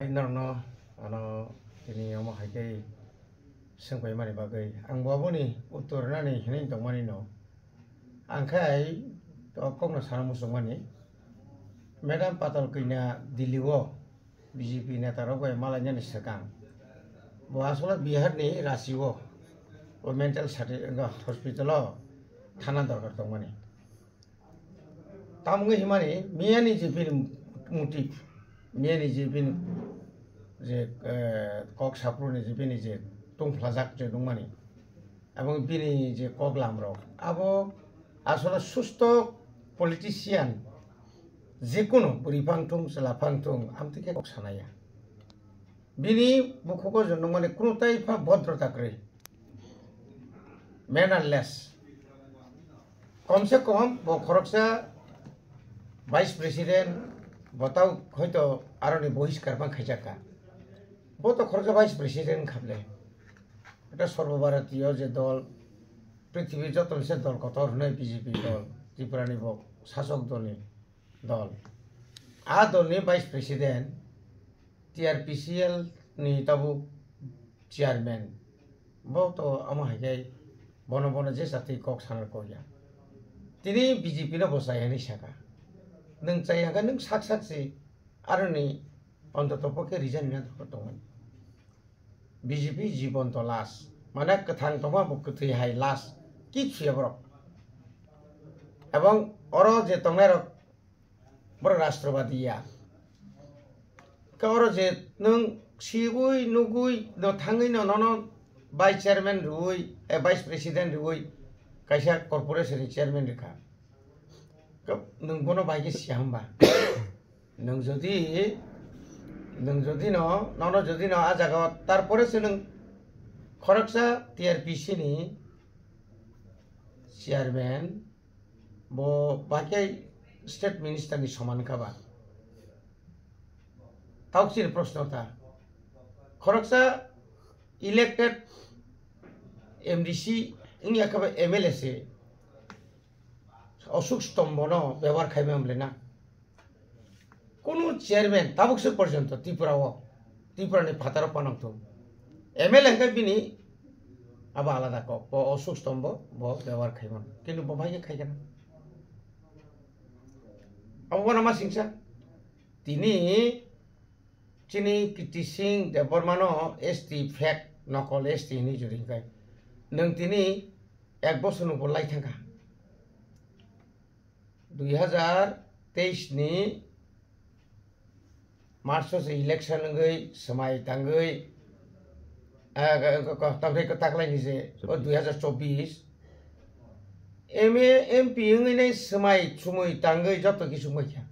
Narno ini omo hakai sengpai mari bagai ang bawa ni utur nani ini tong mani no angkai to kong na sana musung mani Madam Patal kina diliwo BJP neta rogo malanya ni sekang bahwa Bihar ni rasiwo o mental enggak hospital lo thana dorkar tong mani tamungi himani miani jipin motif miani jipin je kok sapruni jipini je tungflajak je dongmani এবং bini je kok lamrok abo asole susto politician jekono buripangtung selapangtung amtike kok sanaya bini bukhoko jonno mane kunotai pha bhodrota kre mannerless কমসে কম খরকসা vice president বতাও হয়তো আরনি বহিষ্কার বা খাইজাকা বত খরকসা vice president খাবলে এটা সর্বভারতীয় যে দল পৃথিবীর যত সে দল কত হনে বিজেপি দল ত্রিপুরানি শাসক দলনি দল আ দলনি ভাইস প্রেসিডেন্ট টিআরপিসিএল নি তাবু চেয়ারম্যান বত আমা হাইগাই বন বন যে জাতি কক সানার কইয়া তিনি বিজেপি না বসায়নি শাখা নং চাইয়াগা নং সাকসাকসি আরো নি অন্তত পক্ষে রিজাইন না দরকার বিজেপি জীবন তো লাস মানে কথাং তোমা বকথি হাই লাস কি ছুয়াবর এবং অর যে তংনার বড় রাষ্ট্রবাদীয়া কর যে নং সিগুই নুগুই ন থাঙ্গই ন ন ভাইস চেয়ারম্যান রুই ভাইস প্রেসিডেন্ট রুই কাইসা কর্পোরেশন চেয়ারম্যান রেখা নং কোনো বাইকে সিয়ামবা নং যদি ন আ জায়গা তারপরে সে নং খরকসা টিআরপিসি নি চেয়ারম্যান ব বাকি স্টেট মিনিস্টার নি সমান খাবা তাওসির প্রশ্নটা খরকসা ইলেক্টেড এমডিসি ইনি একেবারে এমএলএ সে অশোক স্তম্ভ ন ব্যবহার খাইবে আমলে না কোন চেয়ারম্যান তাবুকসে পর্যন্ত ত্রিপুরানি ফাতার পানান্ত এমএলএ হেঙ্কা বিনি আবার আলাদা কক অশোক স্তম্ভ ব্যবহার খাইবেন কিন্তু বভাইকে খাইকে না আবার আমার সিংসা তিনি কীর্তি সিং দেববর্মান এসটি ফেক নকল এসটি নি যদি নং তিনি এক বছর উপর লাই থাকা 2023 ni March se election ngai samai tangai tamrai ka taklai ni je 2024 MP ngai nai samai chumui tangai joto ki sumai kya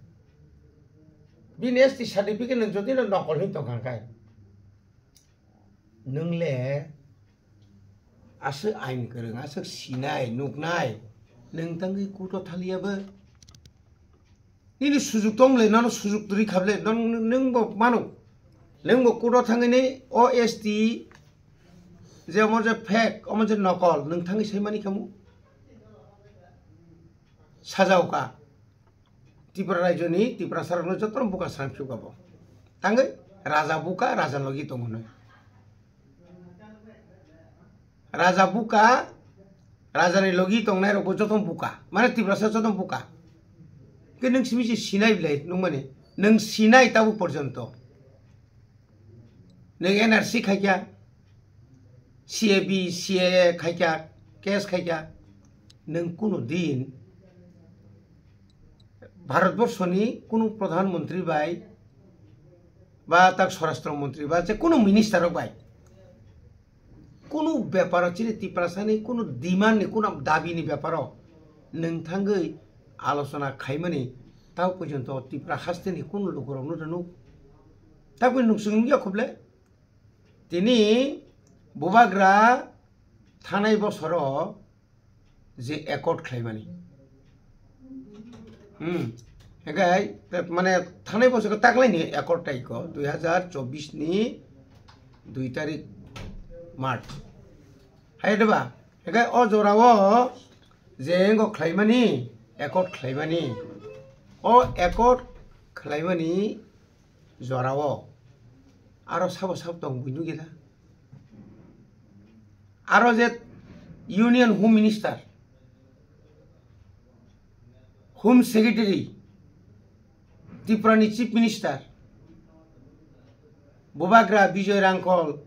BNST certificate nang jodi na nokol hin tong kai nungle ase ain kereng ase sinai nuknai nang tangai kuto thaliaba ini sujuk tongle nano sujuk turi khable nang bo manu nang bo kudo thangini OST je amor je fake amor je nokol nang thangi saimani kamu sajau ka Tripura rajoni Tripura sarano jotron buka sangkyu gabo tangai raja buka raja logi tongono raja buka raja ni logi tongnai ro jotron buka mane Tripura sa jotron buka neng simisi sinai bilai nung mane neng sinai tabu porjonto neng NRC khaikya CAB CAA khaikya case khaikya neng kuno din ভারতবর্ষনি কোনো প্রধানমন্ত্রী by বা তার স্বরাষ্ট্রমন্ত্রী বা যে কোনো minister by কোনো ব্যাপার চিনি ত্রিপুরাসানি কোনো ডিমান্ড নি কোনো দাবিনি ব্যাপার নोंथांगै আলোচনা খাইমানি তাও পর্যন্ত ত্রিপুরা হাসতেনি কোন লোকরানো জানো তারপর নুসুঙ্গিয়া খুবলে তিনি বুবাগ্রা থানাই বছর যে একট খাইমানি এগাই মানে থানাই বছর তাকলাইনি একট তারিখ 2024 নি 2 তারিখ মার্চ হাইদেবা এগাই অজরাও যে এঙ্গ খাইমানি একট খাইমানি o ekor khlaimani jorao aro sabo sab tong buinu gida aro je union home minister home secretary Tripurani chief minister Bobagra Bijoy Rangkol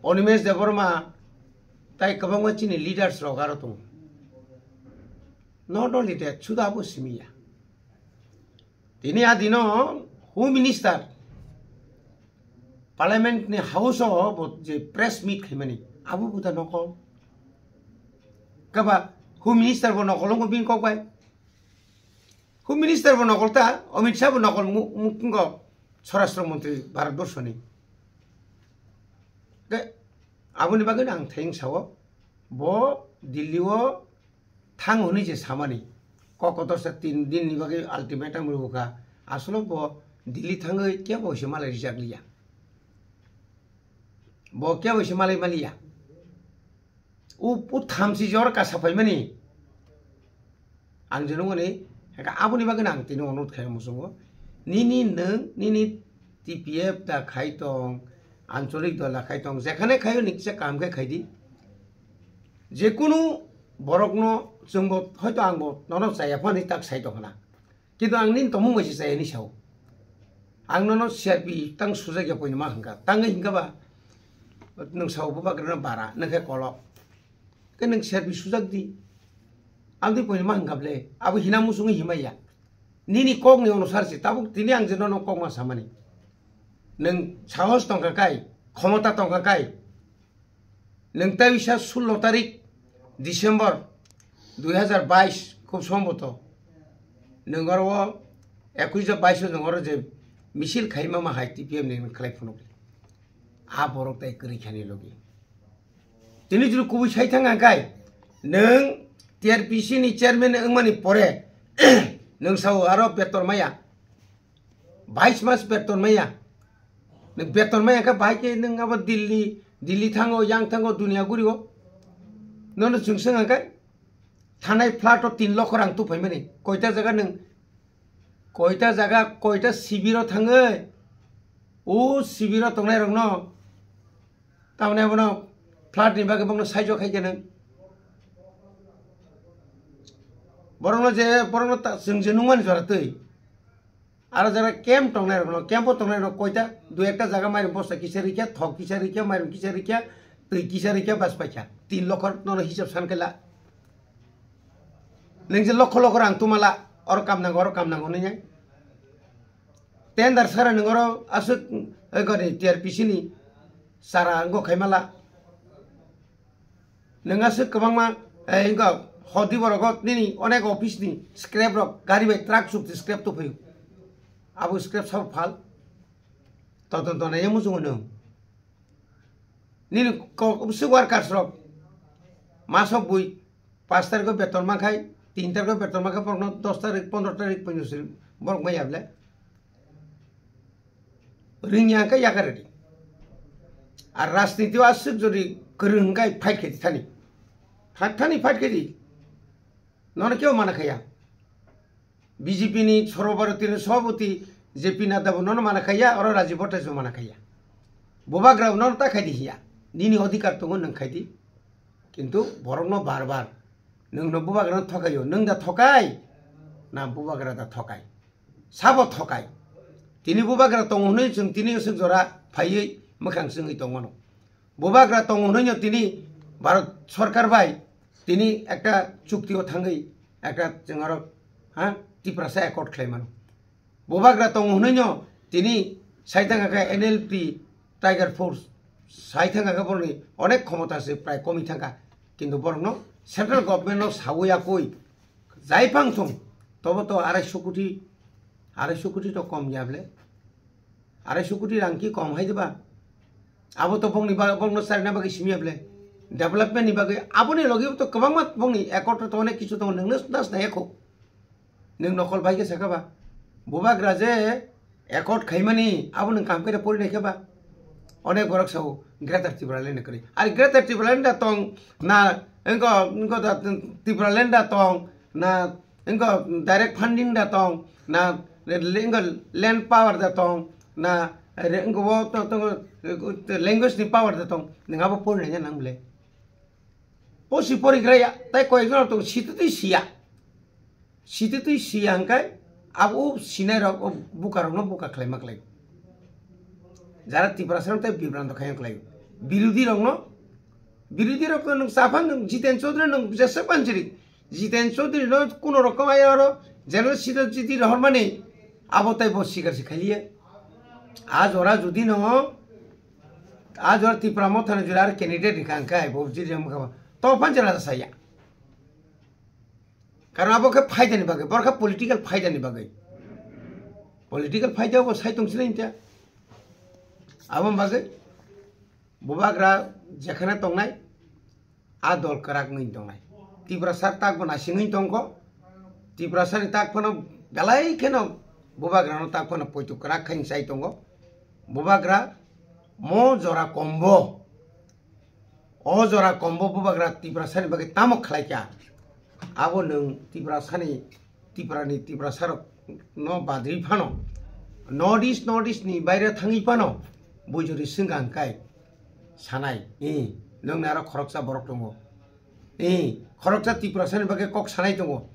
Onimesh Deborma tai kabangma chini leaders ro garo tung not only that chudabo simia tini adino home minister parliament ni house of je press meet khimani abu buta nokol kaba home minister bo nokolong bin kokbai home minister bo nokolta Amit Shah bo nokol mukingo Swarashtra Mantri Bharatbor ni ke abuni bagai ang theng sawo bo Delhi o thang honi je samani kokotor sa 3 din ni bagai ultimatum ruka asolo bo Delhi thangai kya bo semalai rijak liya bo kya bo semalai maliya u thamsi jor ka sapai mani ang jenungani ka abuni bagai ang tino onut khai musungo nini TPF da khai tong আঞ্চলিক দলা খাইতং যেখানে খাইও নিকছে কাম কে খাইদি যে কোনো বরকনো জংব হয়তো আংবো নন চাইয়াফানি তাক সাইতখনা কিন্তু আং নিন তমু মইছে চাইনি সাও আং নন সিআরপি তাং সুজাগে পইনো মা হংকা তাঙ্গে হিংকাবা नों सावबो बाग्रना बारा नखे कलक के नों सिआरपि सुजाग di आंदि पइनो मा हंगाबले आबो हिना मुसुङै हिमाया निनि कगनि अनुसार सि ताबो तिनि आं जेन न कगमा सामानि नों साहस दंखाखाय क्षमता दंखाखाय नों ताबिसा 16 तारिख डिसेम्बर 2022 খুব সম্ভবত नोंगरो 21 नोंगरो जे मिছিল খাইমা মা হাই টিপিএম নে খালাই ফোন आ बरक ताइ करि खानि लगे तिनि जुरु कुबि साइ थांगाखाय नों टिआरपिसि नि चेयारमेन ओंमानि परे नों साव आरो बेतन माया 22 मास बेतन माया नों बेतन माया का बाइके नों अब दिल्ली थांगो यां थांगो दुनिया गुरियो नों जोंसोंगाखाय थानाय फ्लाट 3 लाख रां तुफायमानि कयटा जायगा नों कयटा जायगा कयटा शिबिराव थाङो ओ शिबिराव थांनाय रंनो तावने बनो फ्लाट नि बागे बंनो साइजो खायगे नों बरनो जे बरनो जों जे नुमान जरातै आरो जरा केम्प थांनाय रंनो केम्पो थांनाय रंनो कयटा दु एकटा जायगा माइरं बस्ता किसारिखिया थक किसारिखिया माइरं किसारिखिया दै किसारिखिया बास पाइखा 3 लाख ननो हिसाब सानखेला नों जे लख लख रां तुमाला और काम नांगौ नै टेन्डार सारा नोंगरो आसु गनि टिआरपिसि नि सारा अंगो खायमाला नोंगासो गोबांमा इंगा हदि बरगत नि अनेक अफिस नि स्क्रैप रक गारि बाय ट्राक सुक्ति स्क्रैप तो फैयो आबो स्क्रैप सब फाल तदन तनाय मुजुङो नों निनि कबसे वार्कार्स रक मासो बुइ 5 तारिख बेतन माखाय 3 तारिख बेतन माखाय परनो 10 तारिख 15 तारिख पयनोसै बरक मायाबले रिंगिया का यागारेडी और राजनीति आसुक जदि गोरोंगाय फाइट खेदि थानी फाइट खेदि नन क्यों माना खाया बीजेपी नि सर्वभारतीय सभापति जेपी नड्डा नन माना खाया और राजीव भट्टाचार्य माना खाया बोबाग्रा नन ता खायदि हिया निनि अधिकार दङ नों खायदि किन्तु बरनो बार बार नोंनो बोबाग्रा थकायो नों दा थकाय ना बोबाग्रा दा थकाय साबो थकाय तिनि बोबाग्रा दङनो जों तिनि जों जरा फायै मोखां जोङै दङनो बोबाग्रा दङनो तिनि भारत सरकार बाय तिनि একটা চুক্তিও थाङै একটা जों आरो हा टिप्रासा एकर्ड खालामनो बोबाग्रा दङनो तिनि साइथाङाखा एनएलपि टाइगर फोर्स साइथाङाखा बरनि अनेक क्षमतासे प्राय कमी थाङा किन्तु बरनो सेंट्रल गभर्नमेन्ट नो सावया कই जायफां थं तब तो 250 कोटी तो कम जाबले 250 कोटी रां की कम हाइदबा आबो तो बंगनि बंगनो सारना बागै सिमियाबले डेभलपमेन्ट नि बागै आबोनि लगे तो गोबां मा बंगनि एकट तो अनेक किछु दङ नोंनो दास नायखौ नों नकल बायगे साखाबा बोबाग्रा जे एकट खायमानि आबो नों काम करे परि नायखाबा अनेक बरक साव ग्रेटर त्रिपुरालेन्ड करि आरो ग्रेटर त्रिपुरालेन्ड दं ना इंको त्रिपुरालेन्ड दं ना इंको डाइरेक्ट फंडिंग दं ना लेंगल लैंड पावर दं ना Renggo to language ni power da tong ningabo por ne nang ble. Posi pori graya tai ko exam to situ sia. Situ sia angkai abu sinai ro buka ro buka klaimak lai. Jara tiprasam tai bibrant khayak lai. Birudi rong no birudi ro ko sapang Jiten Chaudhary nang jasa panjiri. Jiten Chaudhary no kuno rokom ayaro general situ jiti hormani abo tai bo sikar sikhaliye. आज और जुदी न आज और ती प्रमोद थाने जुलार candidate दिखांका है बहुत चीज़ हम कब तो अपन चला था सही कारण आपको क्या फायदा नहीं बगे बरखा पॉलिटिकल फायदा नहीं बगे पॉलिटिकल फायदा वो सही तुमसे नहीं था अब हम बगे बुबाग्रा जखना तोंगनाय आदोल कराक नहीं तोंगनाय तीव्रसार ताक बना सिंगिंग तोंगको तीव्रसार ताक पनो गलाई के न बुबाग्रा न ताक पनो पोइतु कराक खाइन Sai तोंगो Bubagra mo jora combo o jora combo bubagra tibrasani bagi tamok khlaika abo nung tibrasani tibrasar no badri phano northeast ni baire thangi pano bujuri singang kai sanai nung naro khoroksa borok tongo khoroksa tibrasani bagi kok sanai tongo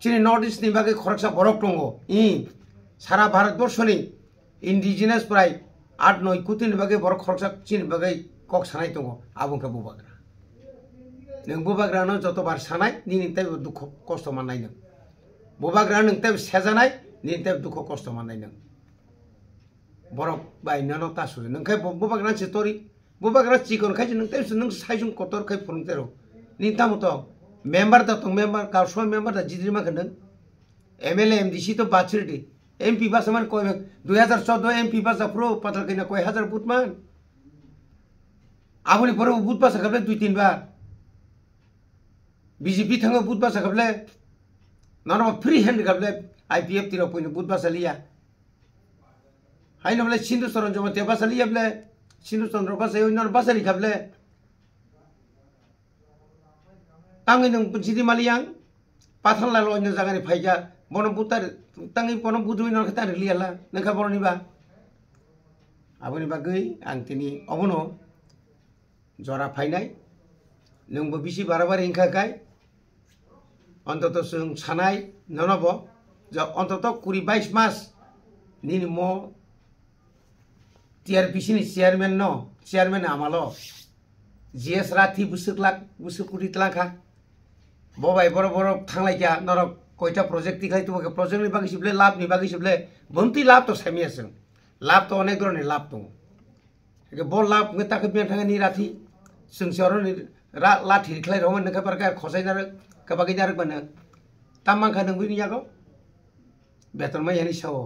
chini northeast ni bagi khoroksa borok tongo sara bharat borshoni indigenous प्राय 8-9 कुतिन बगे बरक खरसा चिन बगे कक सानाय दङ आबुंका बुबाग्रा नों बुबाग्रा न जत बार सानाय निनिताय दुख कष्ट माननाय नों बुबाग्रा नोंताय सेजानाय निनिताय दुख कष्ट माननाय नों बरक बायनो न तासु नोंखाय बुबाग्रा चितरि बुबाग्रा चिकन खाय नोंताय नों सायजुं कतर खाय फुरंतेरो नितामत मेम्बार दा तंग मेम्बार काउसो मेम्बार दा जिद्रिमा खनन एमएलए एमडीसी तो बाचिरदि MP basa man koi 2014 MP basa pro patal kena koi 1000 booth man abuni pro booth basa kable 2-3 bar BJP thanga booth basa kable nano free hand kable IPF tiro point booth basa liya hai no bale Sindhu Saran joma te basa liya bale Sindhu Chandra basa yo nano basa li kable tangi nang jidi maliyang pathal la lo nyo jagani phaiga bono butar tangi bono budui no kata liala nangka bono ni ba aboni bagai ang tini obono jora phainai nungbo bisi barabar ingka kai ontoto sung sanai nonobo jo ontoto 22 mas nini mo TRPC ni chairman amalo GS Rathi busuk kuri telangka bobai boro thanglai kya norok koita project dikhai tu ke project ni bagi sible lab ni bagi sible bonti lab to samia sung lab to onek drone lab to ke bol lab ngeta ke bian thanga ni rathi sung soro ni lathi khlai roman ne ka parka khosai nar ka bagi jar bana tamang kha nang bini yago beton ma yani sawo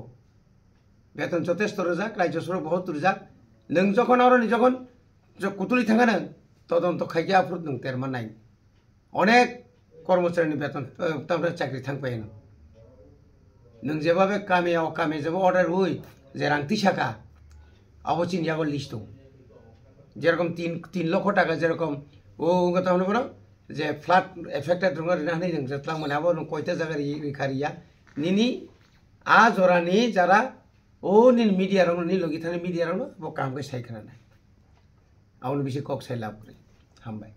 beton 44 rajak rajyo soro bahut rajak nang jokhon aro ni jokhon kutuli thanga nang todonto khaikya afrut nang terman nai onek কর্মচারী বেতন তারপরে চাকরি থাকবে না নং যেভাবে কামে যাব অর্ডার হই যে রাংতি শাখা অবচিন যাগো লিস্ট যেরকম 3 লক্ষ টাকা যেরকম ও কথা হলো বড় যে ফ্ল্যাট এফেক্টেড রঙ রিনানি নং যেতলা মনাবো নং কয়টা জায়গা রিখারিয়া নিনি আ জরানি যারা ও নিন মিডিয়া রঙ নি লগি থানে মিডিয়া রঙ ও কাম কে সাইখানা নাই আউন বেশি কক সাই লাভ করে হামবাই